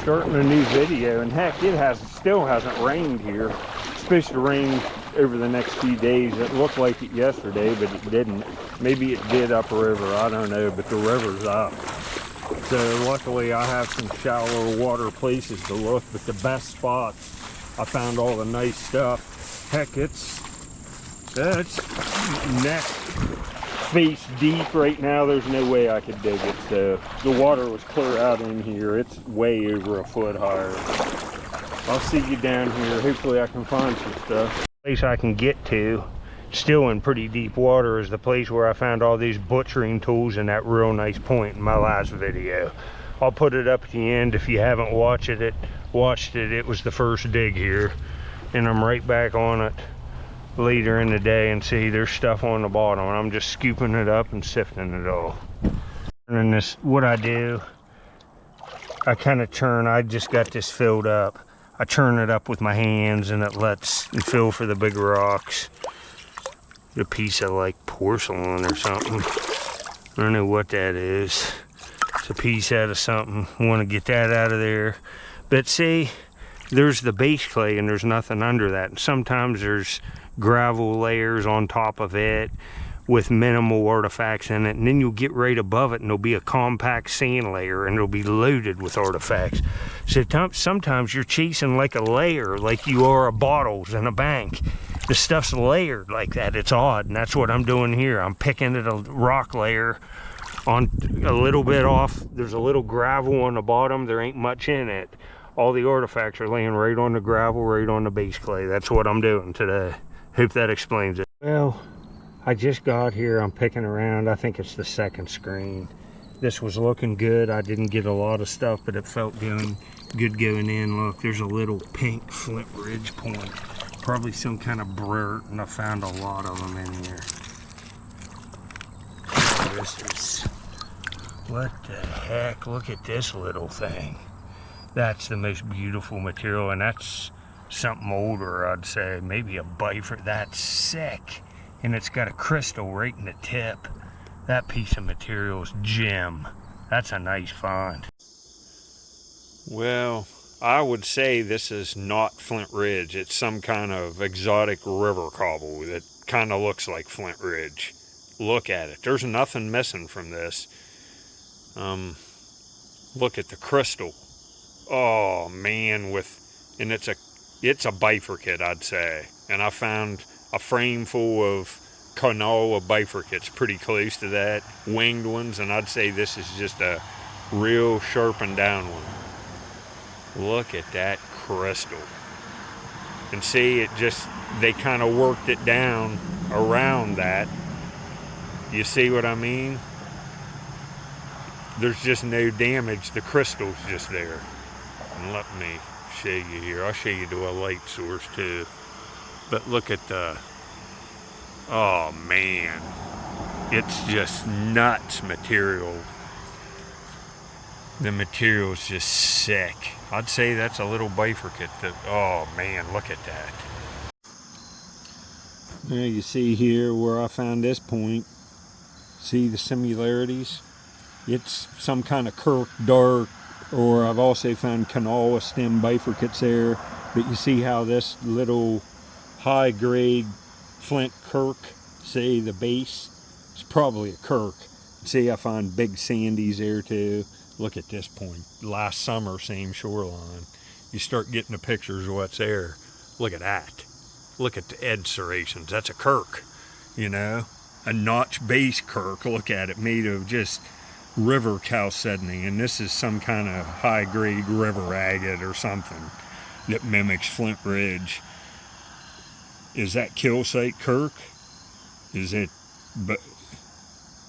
starting a new video, and heck, it still hasn't rained here. It's supposed to rain over the next few days. It looked like it yesterday, but it didn't. Maybe it did upriver, I don't know, but the river's up. So luckily I have some shallower water places to look, but the best spots, I found all the nice stuff. Heck, it's neck face deep right now. There's no way I could dig it. So the water was clear out in here. It's way over a foot higher. I'll see you down here. Hopefully I can find some stuff. The place I can get to, still in pretty deep water, is the place where I found all these butchering tools in that real nice point in my last video. I'll put it up at the end. If you haven't watched it, it was the first dig here, and I'm right back on it later in the day. And see, there's stuff on the bottom, and I'm just scooping it up and sifting it all. And then this, what I do, I kind of churn. I just got this filled up. I churn it up with my hands, and it fill for the big rocks. A piece of like porcelain or something. I don't know what that is. It's a piece out of something. I want to get that out of there. But see, there's the base clay and there's nothing under that. And sometimes there's gravel layers on top of it with minimal artifacts in it, and then you'll get right above it and there'll be a compact sand layer and it'll be loaded with artifacts. So sometimes you're chasing like a layer, like you are bottles in a bank. The stuff's layered like that. It's odd, and that's what I'm doing here. I'm picking at a rock layer on a little bit off. There's a little gravel on the bottom. There ain't much in it. All the artifacts are laying right on the gravel, right on the base clay. That's what I'm doing today. Hope that explains it. Well, I just got here. I'm picking around. I think it's the second screen. This was looking good. I didn't get a lot of stuff, but it felt good going in. Look, there's a little pink Flint Ridge point. Probably some kind of burt, and I found a lot of them in here. This is, what the heck? Look at this little thing. That's the most beautiful material, and that's something older, I'd say. Maybe a bifur. That's sick. And it's got a crystal right in the tip. That piece of material is gem. That's a nice find. Well, I would say this is not Flint Ridge. It's some kind of exotic river cobble that kind of looks like Flint Ridge. Look at it. There's nothing missing from this. Look at the crystal. Oh man, and it's a bifurcate, I'd say. And I found a frame full of canola bifurcates pretty close to that, winged ones, and I'd say this is just a real sharpened down one. Look at that crystal. And see, they kind of worked it down around that. You see what I mean? There's just no damage. The crystal's just there. And let me show you here. I'll show you to a light source too. But look at oh man. It's just nuts material. The material's just sick. I'd say that's a little bifurcate. Oh man, look at that. Now you see here where I found this point. See the similarities? It's some kind of Kirk dark, or I've also found canola stem bifurcates there. But you see how this little high grade Flint Kirk, say the base, it's probably a Kirk. See, I found big sandies there too. Look at this point. Last summer, same shoreline. You start getting the pictures of what's there. Look at that. Look at the edge serrations. That's a Kirk, you know? A notch base Kirk. Look at it, made of just river chalcedony. And this is some kind of high grade river agate or something that mimics Flint Ridge. Is that Kilsite Kirk? Is it? But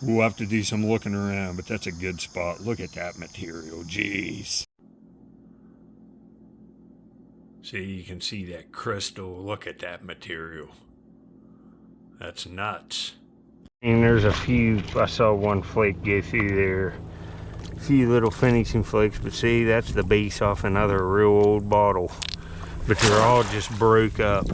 we'll have to do some looking around, but that's a good spot. Look at that material, jeez. See, you can see that crystal. Look at that material. That's nuts. And there's a few, I saw one flake go through there. A few little finishing flakes, but see, that's the base off another real old bottle. But they're all just broke up.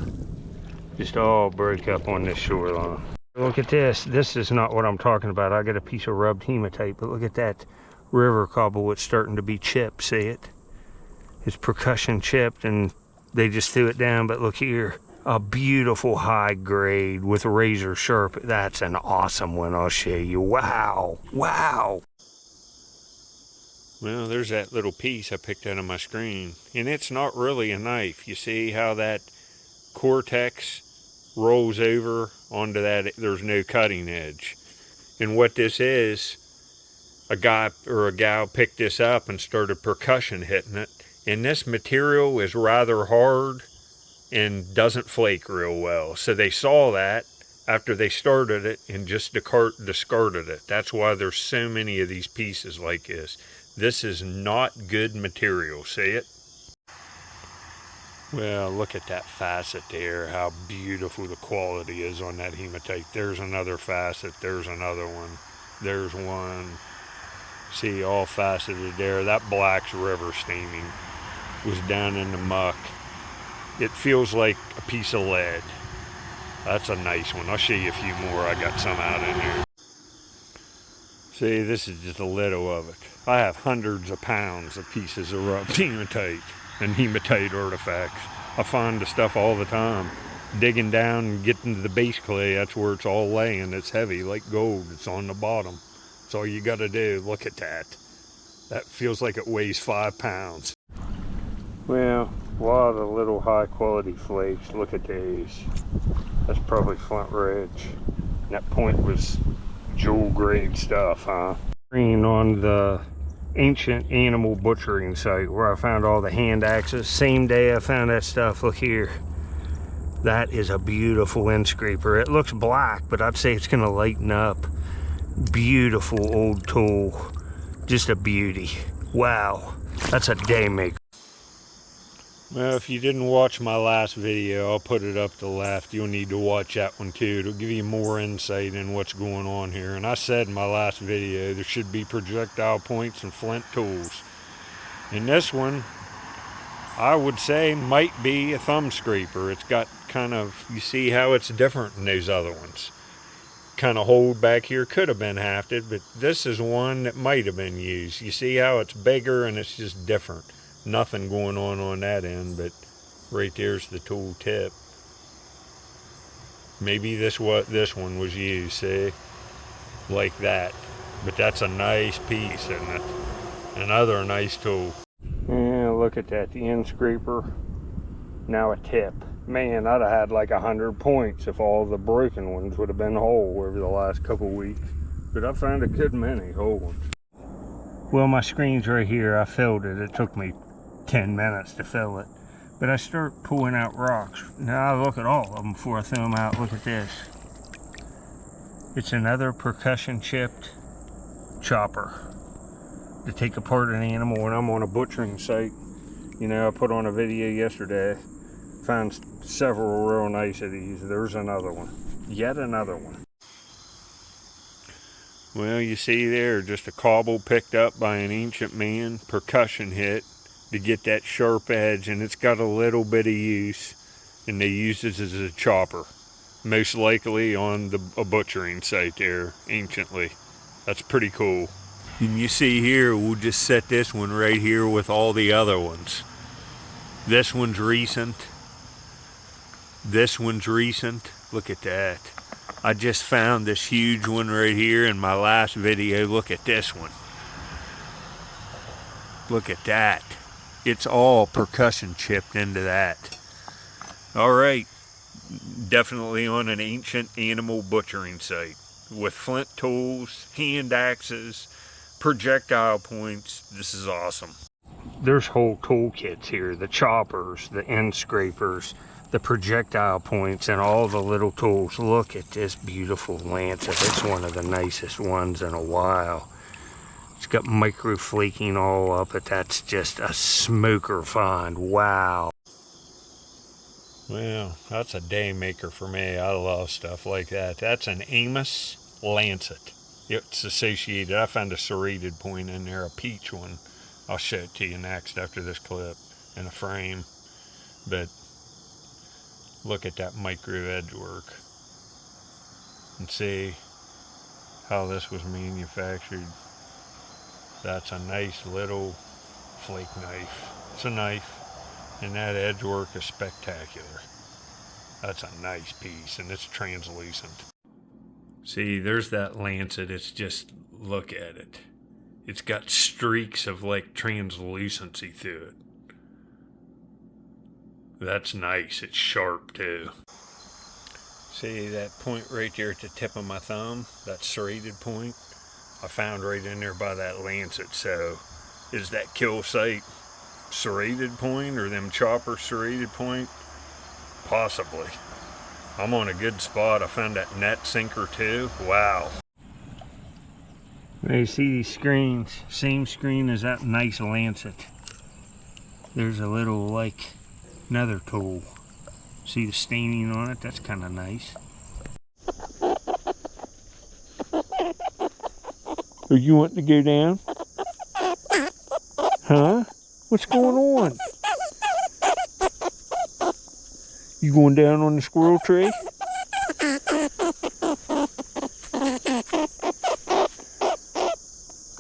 Just all broke up on this shoreline. Look at this. This is not what I'm talking about. I got a piece of rubbed hematite, but look at that river cobble. It's starting to be chipped. See it? It's percussion chipped and they just threw it down, but look here. A beautiful high grade with razor sharp. That's an awesome one, I'll show you. Wow, wow. Well, there's that little piece I picked out of my screen. And it's not really a knife. You see how that cortex rolls over onto that? There's no cutting edge. And what this is, a guy or a gal picked this up and started percussion hitting it. And this material is rather hard and doesn't flake real well. So they saw that after they started it and just discarded it. That's why there's so many of these pieces like this. This is not good material, see it? Well, look at that facet there, how beautiful the quality is on that hematite. There's another facet, there's another one, there's one. See, all faceted there. That black's river steaming, was down in the muck. It feels like a piece of lead. That's a nice one. I'll show you a few more. I got some out in there. See, this is just a little of it. I have hundreds of pounds of pieces of rough hematite and hematite artifacts. I find the stuff all the time. Digging down and getting to the base clay, that's where it's all laying. It's heavy like gold. It's on the bottom. That's all you got to do. Look at that. That feels like it weighs 5 pounds. Well, a lot of the little high quality flakes. Look at these. That's probably Flint Ridge. And that point was jewel grade stuff, huh? On the ancient animal butchering site where I found all the hand axes. Same day I found that stuff. Look here. That is a beautiful end scraper. It looks black, but I'd say it's gonna lighten up. Beautiful old tool. Just a beauty. Wow. That's a day maker. Well, if you didn't watch my last video, I'll put it up to the left. You'll need to watch that one too. It'll give you more insight in what's going on here. And I said in my last video, there should be projectile points and flint tools. And this one, I would say, might be a thumb scraper. It's got kind of, you see how it's different than those other ones. Kind of hold back here, could have been hafted, but this is one that might have been used. You see how it's bigger and it's just different. Nothing going on that end, but right there's the tool tip. Maybe this one was used, see, like that. But that's a nice piece, isn't it? Another nice tool. Yeah, look at that, the end scraper. Now a tip. Man, I'd have had like 100 points if all the broken ones would have been whole over the last couple weeks. But I found a good many whole ones. Well, my screen's right here. I filled it. It took me 10 minutes to fill it. But I start pulling out rocks. Now I look at all of them before I throw them out. Look at this. It's another percussion chipped chopper to take apart an animal when I'm on a butchering site. You know, I put on a video yesterday. Found several real nice of these. There's another one. Yet another one. Well, you see there, just a cobble picked up by an ancient man, percussion hit to get that sharp edge, and it's got a little bit of use, and they use it as a chopper. Most likely on a butchering site there, anciently. That's pretty cool. And you see here, we'll just set this one right here with all the other ones. This one's recent. This one's recent. Look at that. I just found this huge one right here in my last video. Look at this one. Look at that. It's all percussion chipped into that. All right. Definitely on an ancient animal butchering site with flint tools, hand axes, projectile points. This is awesome. There's whole toolkits here, the choppers, the end scrapers, the projectile points, and all the little tools. Look at this beautiful Lancet. It's one of the nicest ones in a while. It's got micro flaking all up it. That's just a smoker find. Wow. Well, that's a day maker for me. I love stuff like that. That's an Amos Lancet. It's associated. I found a serrated point in there, a peach one. I'll show it to you next after this clip in a frame. But look at that micro edge work and see how this was manufactured. That's a nice little flake knife. It's a knife, and that edge work is spectacular. That's a nice piece, and it's translucent. See, there's that Lancet. It's just, look at it. It's got streaks of like translucency through it. That's nice. It's sharp too. See that point right there at the tip of my thumb? That serrated point? I found right in there by that Lancet. So is that kill site serrated point or them chopper serrated point? Possibly. I'm on a good spot. I found that net sinker too. Wow. You see these screens? Same screen as that nice Lancet. There's a little like nether tool. See the staining on it? That's kind of nice. Are you wanting to go down? Huh? What's going on? You going down on the squirrel tree?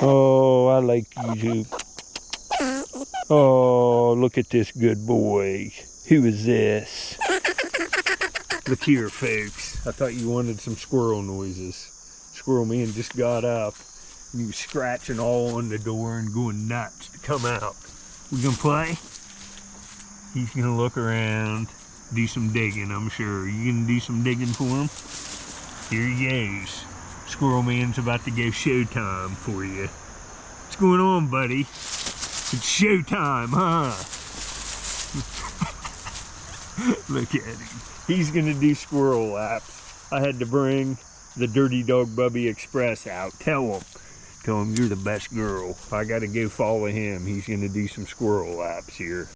Oh, I like you too. Oh, look at this good boy. Who is this? Look here, folks. I thought you wanted some squirrel noises. Squirrel man just got up. And he was scratching all on the door and going nuts to come out. We gonna play? He's gonna look around, do some digging, I'm sure. You gonna do some digging for him? Here he goes. Squirrel man's about to go showtime for you. What's going on, buddy? It's showtime, huh? Look at him. He's gonna do squirrel laps. I had to bring the Dirty Dog Bubbie Express out. Tell him you're the best girl. I gotta go follow him. He's gonna do some squirrel laps here.